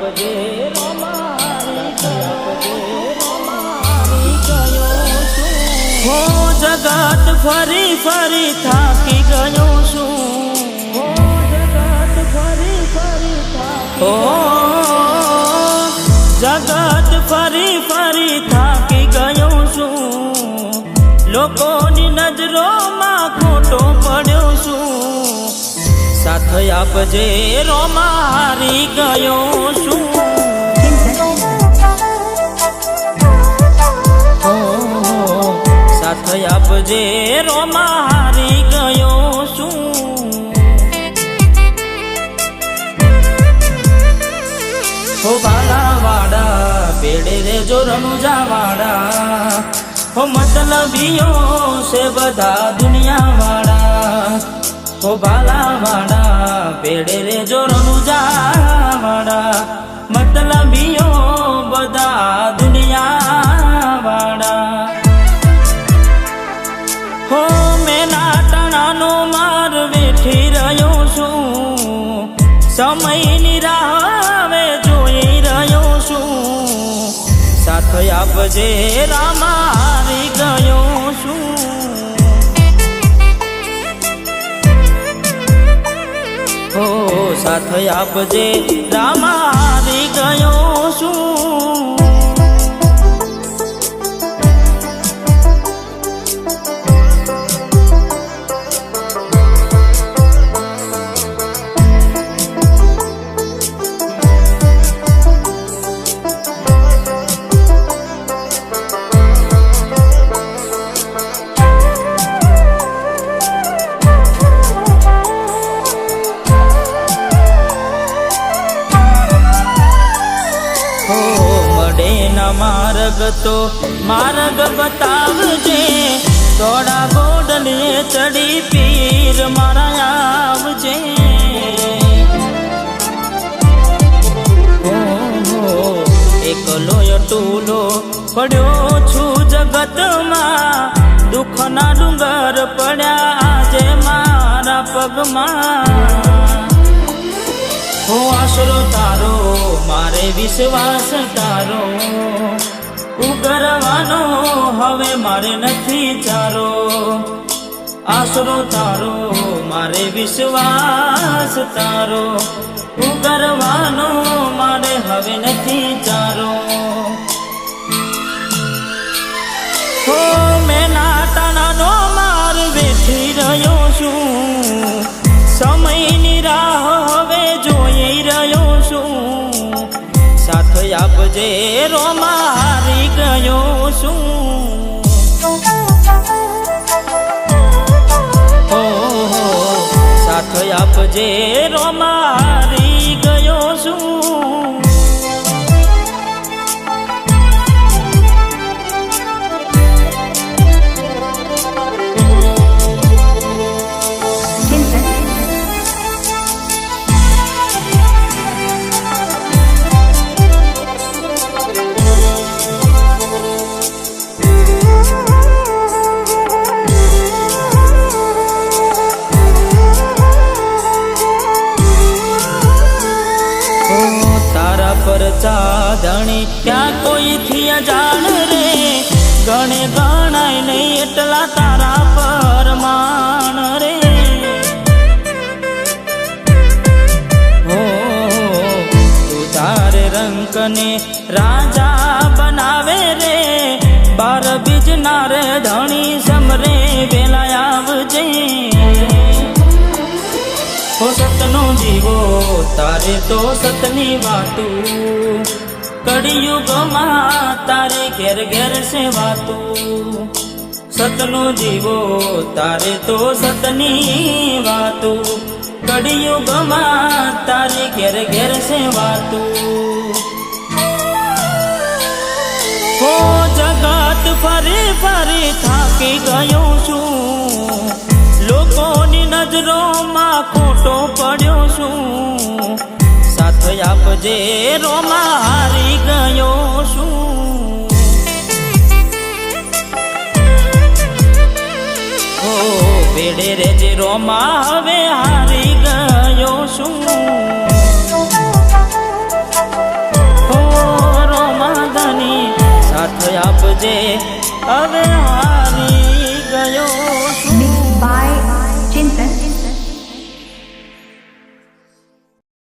આપજે રોમારી ગયો છું હો જગત ફરી ફરી થાકી ગયો છું હો જગત ફરી ફરી થાકી જગત ફરી ફરી થાકી ગયો છું લોકોની નજરોમાં ખોટો પડ્યો છું સાથ આપજે રોમારી ગયો છું સાથ આપજે રોમારી ગયો છું હો બાલાવાડા બેડે રેજો રણુજાવાડા હો મતલબીઓ છે બધા દુનિયાવાળા હો બાલાવાડા બેડે રેજો રણુજાવાડા મતલબીઓ બધા દુનિયાવાળા હો મેં નાટણાનો માર વેઠી રહ્યો છું સમયની રાહ જોઈ રહ્યો છું સાથ આપજે રામારી ગયો છું હો સાથ આપજે રામારી ગયો છું માર્ગ તો માર્ગ બતાવજે થોડા ગોડલીએ ચડી પીર મારા આવજે એકલો ટૂલો પડ્યો છું જગતમાં દુઃખના ડુંગર પડ્યા આજે મારા પગમાં હો આશરો તારો મારે વિશ્વાસ તારો ઉગરવાનો હવે મારે નથી ચારો આશરો તારો મારે વિશ્વાસ તારો ઉગરવાનો મારે હવે નથી ચારો હો મેં નાટણાનો માર વેઠી રહ્યો છું સમયની રાહ હવે જોઈ રહ્યો છું સાથ આપજે રોમારી ગયો છું સાથ આપજે રોમારી ગયો છું ચાધણી ક્યાં કોઈથી અજાણ રે ગણે ગણાય નહીં એટલા તારા પરમાણ રે હો તું તારે રંકને રાજા બનાવે રે બાર બીજના રે ધણી સમરે વેલા આવજે હો સતનો જીવો તારે તો સતની વાતું કળિયુગમાં તારે ઘેર ઘેર છે વાતું સતનો જીવો તારે તો સતની વાતું કળિયુગમાં તારે ઘેર ઘેર છે વાતું હો જગત ફરી ફરી થાકી ગયો છું લોકોની નજરોમાં ખોટો પડ્યો છું સાથ આપજે રોમારી ગયો છું ઓ બેડે રેજે રોમા હવે હારી ગયો છું સાથ આપજે હવે હારી ગયો છું।